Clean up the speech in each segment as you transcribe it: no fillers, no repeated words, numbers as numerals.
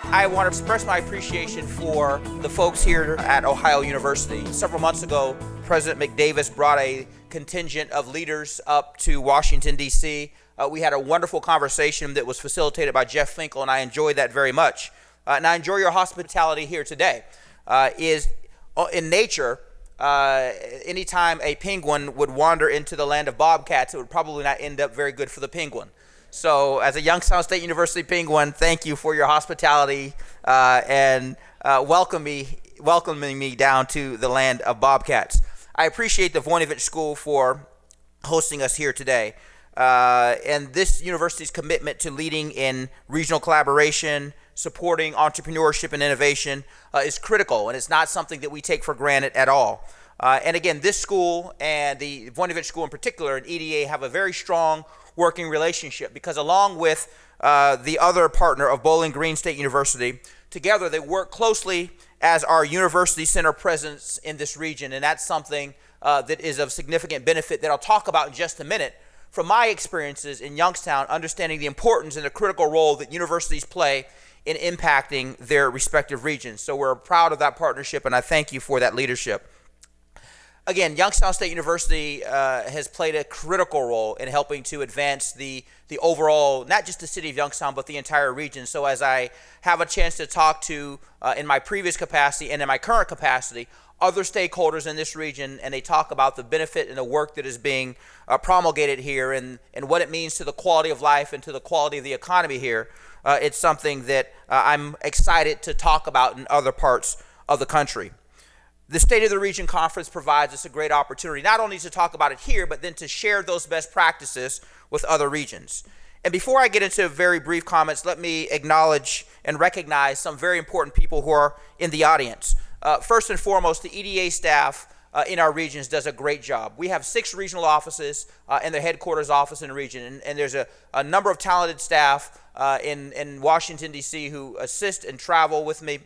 I want to express my appreciation for the folks here at Ohio University. Several months ago, President McDavis brought a contingent of leaders up to Washington, D.C. We had a wonderful conversation that was facilitated by Jeff Finkel, and I enjoyed that very much. And I enjoy your hospitality here today. In nature, anytime a penguin would wander into the land of bobcats, it would probably not end up very good for the penguin. So as a Youngstown State University Penguin, thank you for your hospitality and welcoming me down to the land of bobcats. I appreciate the Voinovich School for hosting us here today. And this university's commitment to leading in regional collaboration, supporting entrepreneurship and innovation is critical, and it's not something that we take for granted at all. And again, this school and the Voinovich School in particular and EDA have a very strong working relationship because along with the other partner of Bowling Green State University, together they work closely as our university center presence in this region, and that's something that is of significant benefit that I'll talk about in just a minute. From my experiences in Youngstown, understanding the importance and the critical role that universities play in impacting their respective regions. So we're proud of that partnership, and I thank you for that leadership. Again, Youngstown State University has played a critical role in helping to advance the overall, not just the city of Youngstown, but the entire region. So as I have a chance to talk to, in my previous capacity and in my current capacity, other stakeholders in this region, and they talk about the benefit and the work that is being promulgated here and what it means to the quality of life and to the quality of the economy here, it's something that I'm excited to talk about in other parts of the country. The State of the Region Conference provides us a great opportunity not only to talk about it here, but then to share those best practices with other regions. And before I get into very brief comments, let me acknowledge and recognize some very important people who are in the audience. First and foremost, the EDA staff in our regions does a great job. We have 6 regional offices and their headquarters office in the region, and there's a number of talented staff in Washington, D.C. who assist and travel with me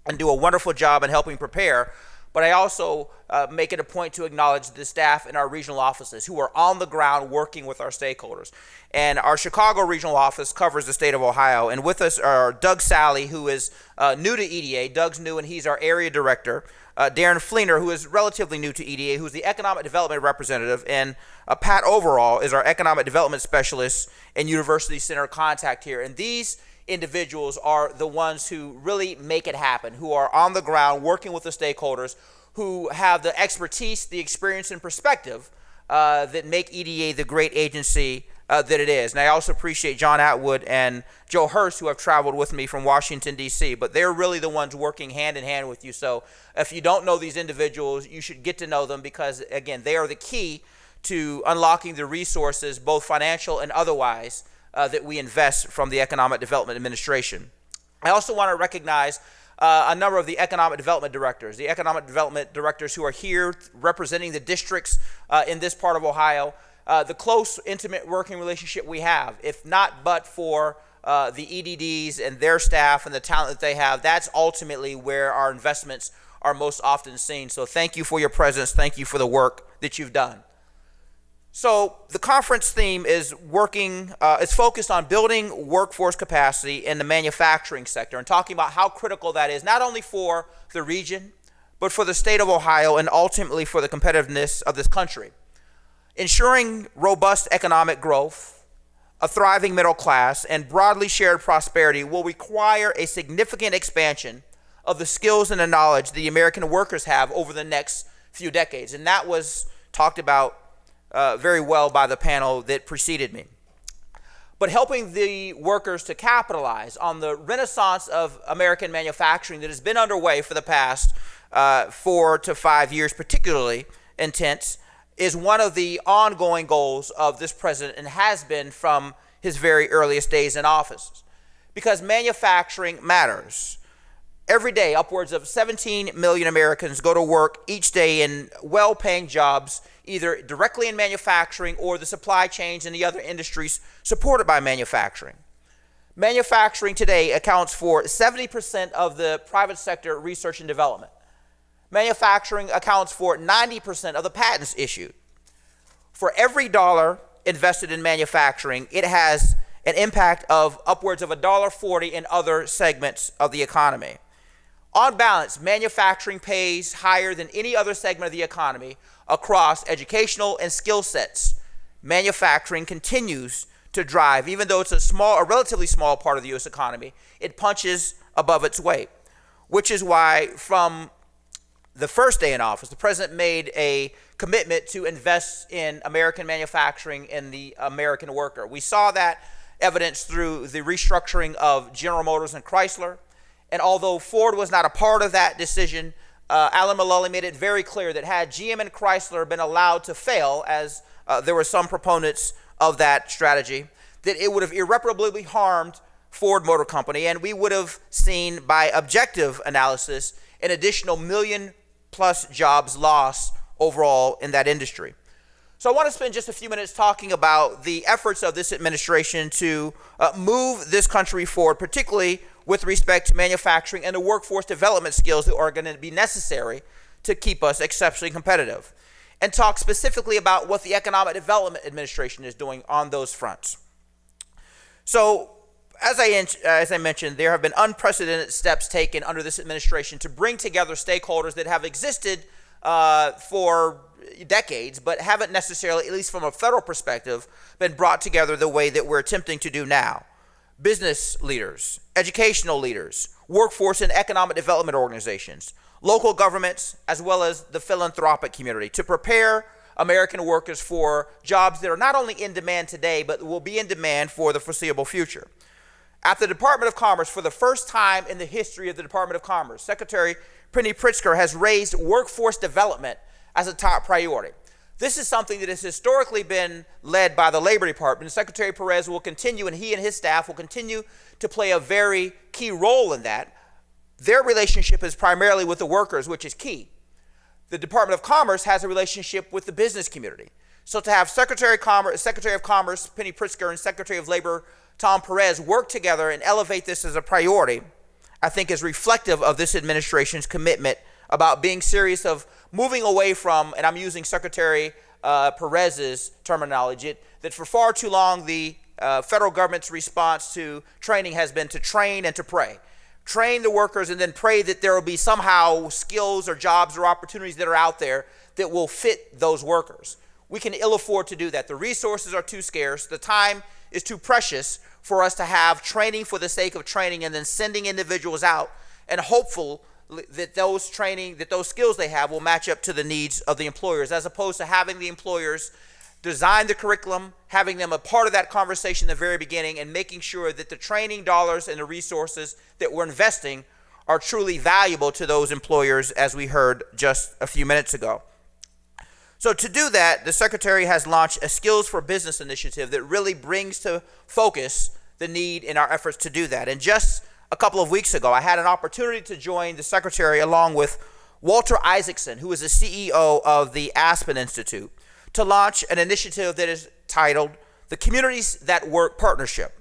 and do a wonderful job in helping prepare. But I also make it a point to acknowledge the staff in our regional offices who are on the ground working with our stakeholders. And our Chicago regional office covers the state of Ohio. And with us are Doug Sally, who is new to EDA. Doug's new, and he's our area director. Darren Fleener, who is relatively new to EDA, who's the economic development representative. And Pat Overall is our economic development specialist and university center contact here. And these individuals are the ones who really make it happen, who are on the ground working with the stakeholders, who have the expertise, the experience, and perspective that make EDA the great agency that it is. And I also appreciate John Atwood and Joe Hurst, who have traveled with me from Washington, D.C., but they're really the ones working hand in hand with you. So if you don't know these individuals, you should get to know them because, again, they are the key to unlocking the resources, both financial and otherwise, that we invest from the Economic Development Administration. I also want to recognize a number of the economic development directors who are here representing the districts in this part of Ohio, the close, intimate working relationship we have. If not but for the EDDs and their staff and the talent that they have, that's ultimately where our investments are most often seen. So thank you for your presence. Thank you for the work that you've done. So the conference theme is focused on building workforce capacity in the manufacturing sector and talking about how critical that is, not only for the region, but for the state of Ohio and ultimately for the competitiveness of this country. Ensuring robust economic growth, a thriving middle class, and broadly shared prosperity will require a significant expansion of the skills and the knowledge the American workers have over the next few decades. And that was talked about very well by the panel that preceded me. But helping the workers to capitalize on the renaissance of American manufacturing that has been underway for the past 4 to 5 years, particularly intense, is one of the ongoing goals of this president and has been from his very earliest days in office. Because manufacturing matters. Every day, upwards of 17 million Americans go to work each day in well-paying jobs, either directly in manufacturing or the supply chains and the other industries supported by manufacturing. Manufacturing today accounts for 70% of the private sector research and development. Manufacturing accounts for 90% of the patents issued. For every dollar invested in manufacturing, it has an impact of upwards of $1.40 in other segments of the economy. On balance, manufacturing pays higher than any other segment of the economy across educational and skill sets. Manufacturing continues to drive, even though it's a relatively small part of the U.S. economy, it punches above its weight, which is why from the first day in office, the president made a commitment to invest in American manufacturing and the American worker. We saw that evidenced through the restructuring of General Motors and Chrysler. And although Ford was not a part of that decision, Alan Mulally made it very clear that had GM and Chrysler been allowed to fail, as there were some proponents of that strategy, that it would have irreparably harmed Ford Motor Company, and we would have seen, by objective analysis, an additional million-plus jobs lost overall in that industry. So I want to spend just a few minutes talking about the efforts of this administration to move this country forward, particularly with respect to manufacturing and the workforce development skills that are going to be necessary to keep us exceptionally competitive, and talk specifically about what the Economic Development Administration is doing on those fronts. So, as I mentioned, there have been unprecedented steps taken under this administration to bring together stakeholders that have existed for decades, but haven't necessarily, at least from a federal perspective, been brought together the way that we're attempting to do now. Business leaders, educational leaders, workforce and economic development organizations, local governments, as well as the philanthropic community, to prepare American workers for jobs that are not only in demand today, but will be in demand for the foreseeable future. At the Department of Commerce, for the first time in the history of the Department of Commerce, Secretary Penny Pritzker has raised workforce development as a top priority. This is something that has historically been led by the Labor Department. Secretary Perez will continue, and he and his staff will continue to play a very key role in that. Their relationship is primarily with the workers, which is key. The Department of Commerce has a relationship with the business community. So to have Secretary of Commerce Penny Pritzker and Secretary of Labor Tom Perez work together and elevate this as a priority, I think is reflective of this administration's commitment about being serious of moving away from, and I'm using Secretary Perez's terminology, that for far too long the federal government's response to training has been to train and to pray. Train the workers and then pray that there will be somehow skills or jobs or opportunities that are out there that will fit those workers. We can ill afford to do that. The resources are too scarce. The time is too precious for us to have training for the sake of training and then sending individuals out and hopeful that those skills they have will match up to the needs of the employers, as opposed to having the employers design the curriculum, having them a part of that conversation in the very beginning, and making sure that the training dollars and the resources that we're investing are truly valuable to those employers, as we heard just a few minutes ago. So to do that, the Secretary has launched a Skills for Business initiative that really brings to focus the need in our efforts to do that. And just a couple of weeks ago, I had an opportunity to join the Secretary along with Walter Isaacson, who is the CEO of the Aspen Institute, to launch an initiative that is titled the Communities That Work Partnership.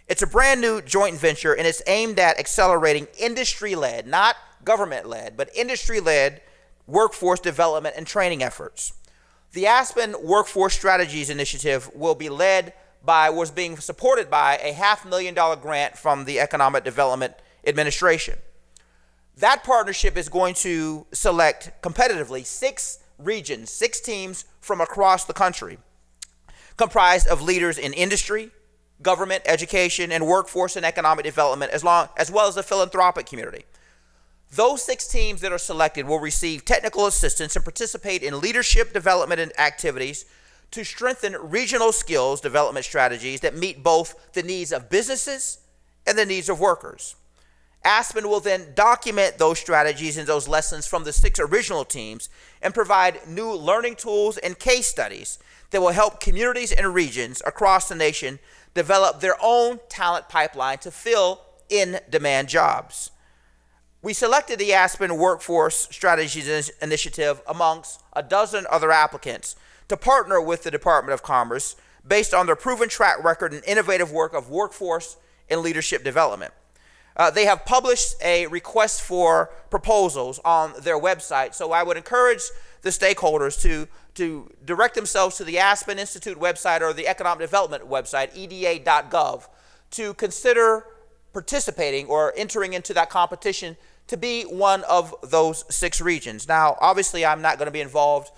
It's a brand new joint venture, and it's aimed at accelerating industry-led, not government-led, but industry-led workforce development and training efforts. The Aspen Workforce Strategies Initiative was being supported by a $500,000 grant from the Economic Development Administration. That partnership is going to select competitively 6 regions, 6 teams from across the country, comprised of leaders in industry, government, education, and workforce and economic development, as well as the philanthropic community. Those 6 teams that are selected will receive technical assistance and participate in leadership development and activities to strengthen regional skills development strategies that meet both the needs of businesses and the needs of workers. Aspen will then document those strategies and those lessons from the 6 original teams and provide new learning tools and case studies that will help communities and regions across the nation develop their own talent pipeline to fill in-demand jobs. We selected the Aspen Workforce Strategies Initiative amongst a dozen other applicants to partner with the Department of Commerce based on their proven track record and innovative work of workforce and leadership development. They have published a request for proposals on their website, so I would encourage the stakeholders to direct themselves to the Aspen Institute website or the Economic Development website, eda.gov, to consider participating or entering into that competition to be one of those 6 regions. Now, obviously, I'm not going to be involved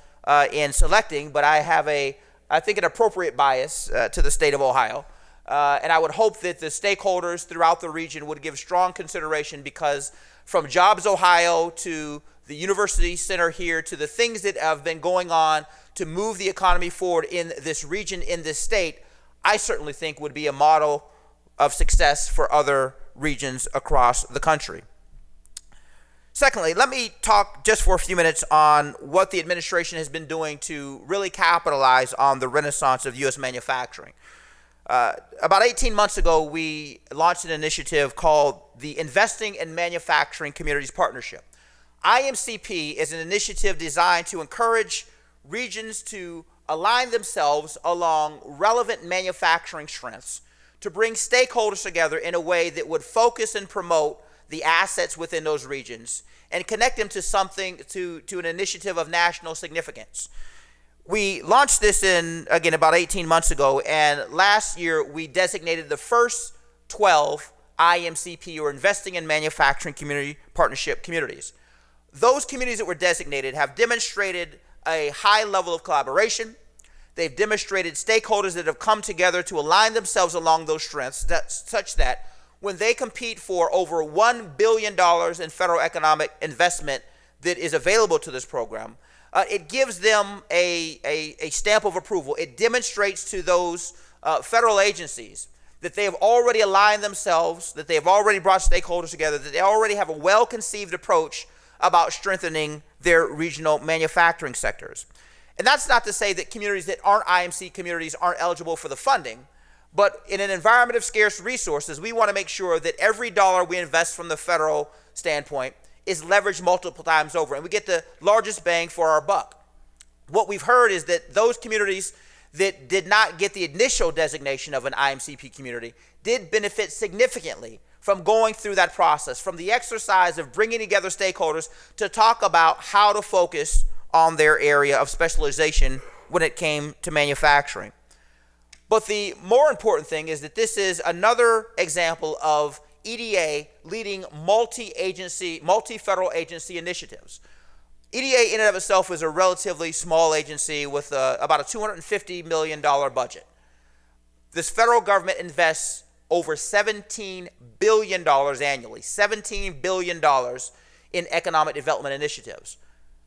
in selecting, but I have I think, an appropriate bias to the state of Ohio. And I would hope that the stakeholders throughout the region would give strong consideration, because from Jobs Ohio to the University Center here to the things that have been going on to move the economy forward in this region, in this state, I certainly think would be a model of success for other regions across the country. Secondly, let me talk just for a few minutes on what the administration has been doing to really capitalize on the renaissance of U.S. manufacturing. About 18 months ago, we launched an initiative called the Investing in Manufacturing Communities Partnership. IMCP is an initiative designed to encourage regions to align themselves along relevant manufacturing strengths, to bring stakeholders together in a way that would focus and promote the assets within those regions and connect them to something, to an initiative of national significance. We launched this again, about 18 months ago, and last year we designated the first 12 IMCP, or Investing in Manufacturing Community Partnership communities. Those communities that were designated have demonstrated a high level of collaboration. They've demonstrated stakeholders that have come together to align themselves along those strengths, such that when they compete for over $1 billion in federal economic investment that is available to this program, it gives them a stamp of approval. It demonstrates to those federal agencies that they have already aligned themselves, that they have already brought stakeholders together, that they already have a well-conceived approach about strengthening their regional manufacturing sectors. And that's not to say that communities that aren't IMC communities aren't eligible for the funding, but in an environment of scarce resources, we want to make sure that every dollar we invest from the federal standpoint is leveraged multiple times over, and we get the largest bang for our buck. What we've heard is that those communities that did not get the initial designation of an IMCP community did benefit significantly from going through that process, from the exercise of bringing together stakeholders to talk about how to focus on their area of specialization when it came to manufacturing. But the more important thing is that this is another example of EDA leading multi-federal agency initiatives. EDA in and of itself is a relatively small agency with about a $250 million budget. This federal government invests over $17 billion annually, $17 billion in economic development initiatives.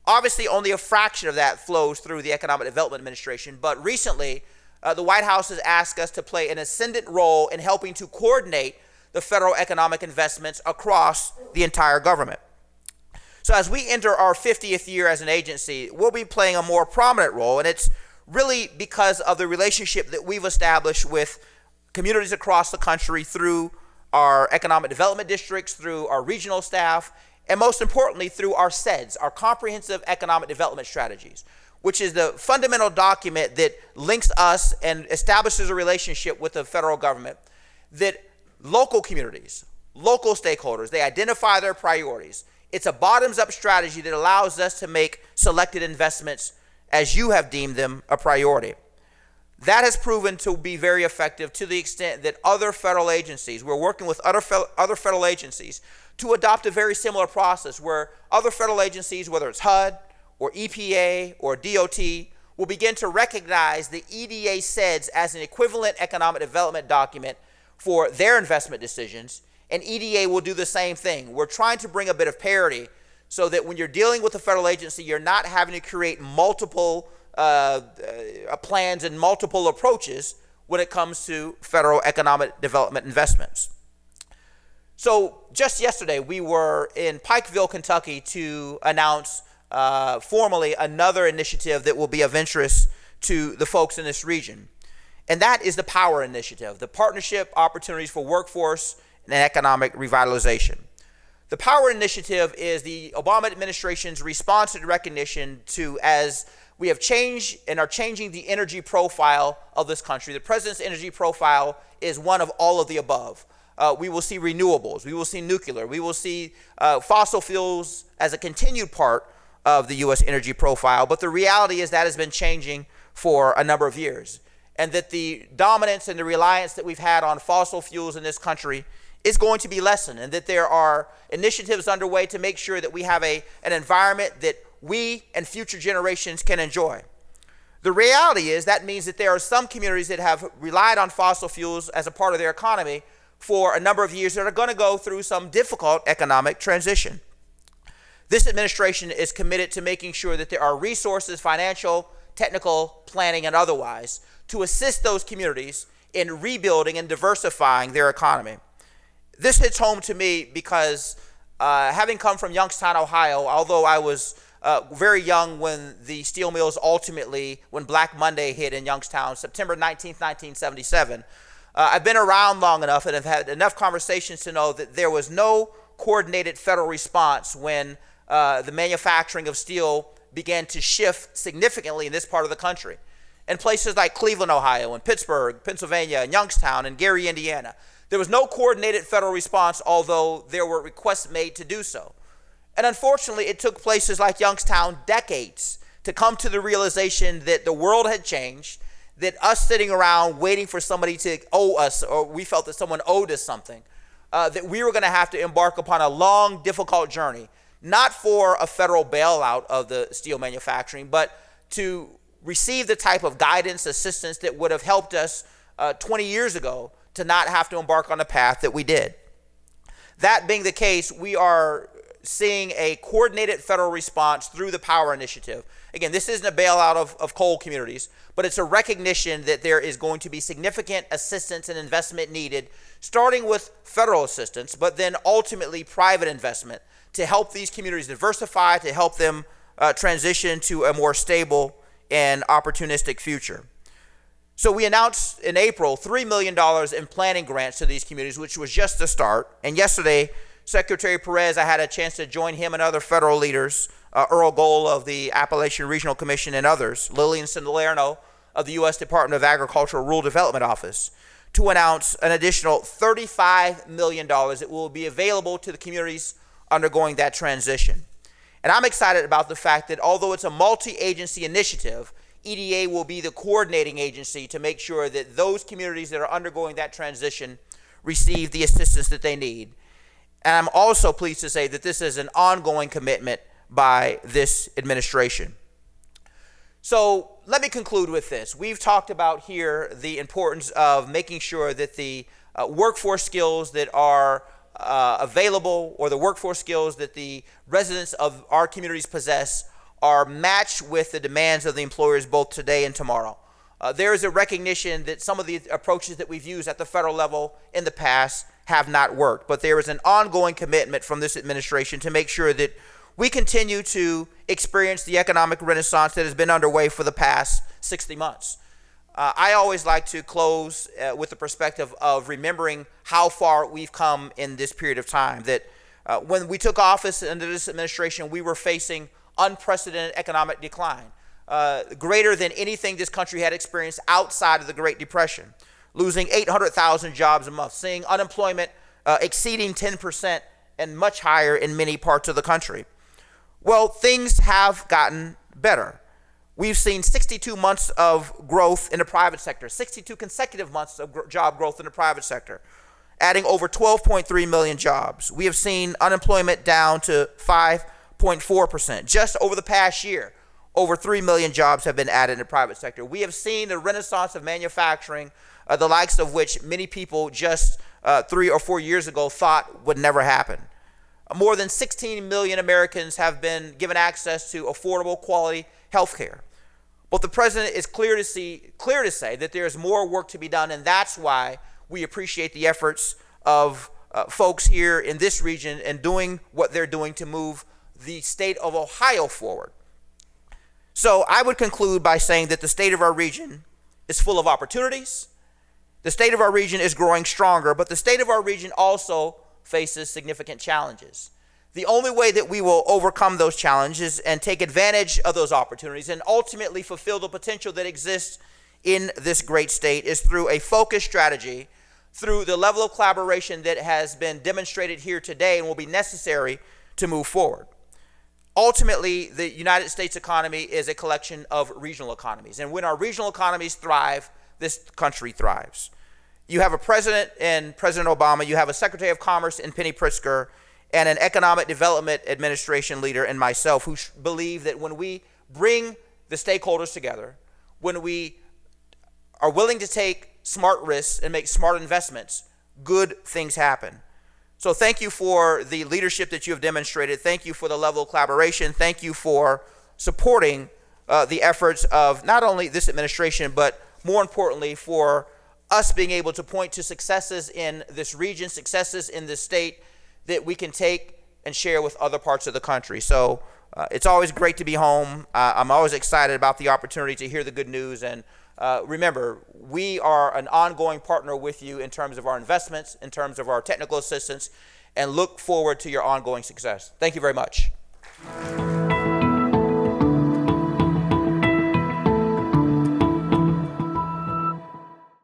Obviously, only a fraction of that flows through the Economic Development Administration, but recently, the White House has asked us to play an ascendant role in helping to coordinate the federal economic investments across the entire government. So as we enter our 50th year as an agency, we'll be playing a more prominent role, and it's really because of the relationship that we've established with communities across the country through our economic development districts, through our regional staff, and most importantly, through our CEDS, our Comprehensive Economic Development Strategies, which is the fundamental document that links us and establishes a relationship with the federal government, that local communities, local stakeholders, they identify their priorities. It's a bottoms-up strategy that allows us to make selected investments as you have deemed them a priority. That has proven to be very effective to the extent that other federal agencies, we're working with other federal agencies to adopt a very similar process where other federal agencies, whether it's HUD or EPA or DOT, will begin to recognize the EDA CEDS as an equivalent economic development document for their investment decisions, and EDA will do the same thing. We're trying to bring a bit of parity so that when you're dealing with a federal agency, you're not having to create multiple plans and multiple approaches when it comes to federal economic development investments. So just yesterday, we were in Pikeville, Kentucky to announce formally another initiative that will be of interest to the folks in this region. And that is the POWER Initiative, the Partnership Opportunities for Workforce and Economic Revitalization. The POWER Initiative is the Obama administration's response and recognition to, as we have changed and are changing the energy profile of this country. The president's energy profile is one of all of the above. We will see renewables, we will see nuclear, we will see fossil fuels as a continued part of the U.S. energy profile. But the reality is that has been changing for a number of years, and that the dominance and the reliance that we've had on fossil fuels in this country is going to be lessened, and that there are initiatives underway to make sure that we have an environment that we and future generations can enjoy. The reality is that means that there are some communities that have relied on fossil fuels as a part of their economy for a number of years that are going to go through some difficult economic transition. This administration is committed to making sure that there are resources, financial, technical, planning, and otherwise, to assist those communities in rebuilding and diversifying their economy. This hits home to me because having come from Youngstown, Ohio, although I was very young when the steel mills ultimately, when Black Monday hit in Youngstown, September 19th, 1977, I've been around long enough and have had enough conversations to know that there was no coordinated federal response when the manufacturing of steel began to shift significantly in this part of the country. In places like Cleveland, Ohio, and Pittsburgh, Pennsylvania, and Youngstown, and Gary, Indiana, there was no coordinated federal response, although there were requests made to do so. And unfortunately, it took places like Youngstown decades to come to the realization that the world had changed, that us sitting around waiting for somebody to owe us, or we felt that someone owed us something, that we were going to have to embark upon a long, difficult journey, not for a federal bailout of the steel manufacturing, but to receive the type of guidance, assistance that would have helped us 20 years ago to not have to embark on the path that we did. That being the case, we are seeing a coordinated federal response through the Power Initiative. Again, this isn't a bailout of coal communities, but it's a recognition that there is going to be significant assistance and investment needed, starting with federal assistance, but then ultimately private investment to help these communities diversify, to help them transition to a more stable and opportunistic future. So we announced in April $3 million in planning grants to these communities, which was just the start. And yesterday, Secretary Perez, I had a chance to join him and other federal leaders, Earl Gold of the Appalachian Regional Commission and others, Lillian Salerno of the U.S. Department of Agriculture Rural Development Office, to announce an additional $35 million that will be available to the communities undergoing that transition. And I'm excited about the fact that although it's a multi-agency initiative, EDA will be the coordinating agency to make sure that those communities that are undergoing that transition receive the assistance that they need. And I'm also pleased to say that this is an ongoing commitment by this administration. So let me conclude with this. We've talked about here the importance of making sure that the workforce skills that are available, or the workforce skills that the residents of our communities possess, are matched with the demands of the employers both today and tomorrow. There is a recognition that some of the approaches that we've used at the federal level in the past have not worked, but there is an ongoing commitment from this administration to make sure that we continue to experience the economic renaissance that has been underway for the past 60 months. I always like to close with the perspective of remembering how far we've come in this period of time, that when we took office under this administration, we were facing unprecedented economic decline, greater than anything this country had experienced outside of the Great Depression, losing 800,000 jobs a month, seeing unemployment exceeding 10% and much higher in many parts of the country. Well, things have gotten better. We've seen 62 months of growth in the private sector, 62 consecutive months of job growth in the private sector, adding over 12.3 million jobs. We have seen unemployment down to 5.4%. Just over the past year, over 3 million jobs have been added in the private sector. We have seen the renaissance of manufacturing, the likes of which many people just 3 or 4 years ago thought would never happen. More than 16 million Americans have been given access to affordable, quality health care. But the president is clear to say that there is more work to be done, and that's why we appreciate the efforts of folks here in this region and doing what they're doing to move the state of Ohio forward. So I would conclude by saying that the state of our region is full of opportunities. The state of our region is growing stronger, but the state of our region also faces significant challenges. The only way that we will overcome those challenges and take advantage of those opportunities and ultimately fulfill the potential that exists in this great state is through a focused strategy, through the level of collaboration that has been demonstrated here today and will be necessary to move forward. ultimately, the United States economy is a collection of regional economies. And when our regional economies thrive, this country thrives. You have a president in President Obama, you have a Secretary of Commerce in Penny Pritzker, and an Economic Development Administration leader in myself who believe that when we bring the stakeholders together, when we are willing to take smart risks and make smart investments, good things happen. So thank you for the leadership that you have demonstrated. Thank you for the level of collaboration. Thank you for supporting the efforts of not only this administration, but more importantly, for us being able to point to successes in this region, successes in this state that we can take and share with other parts of the country. So it's always great to be home. I'm always excited about the opportunity to hear the good news. And remember, we are an ongoing partner with you in terms of our investments, in terms of our technical assistance, and look forward to your ongoing success. Thank you very much.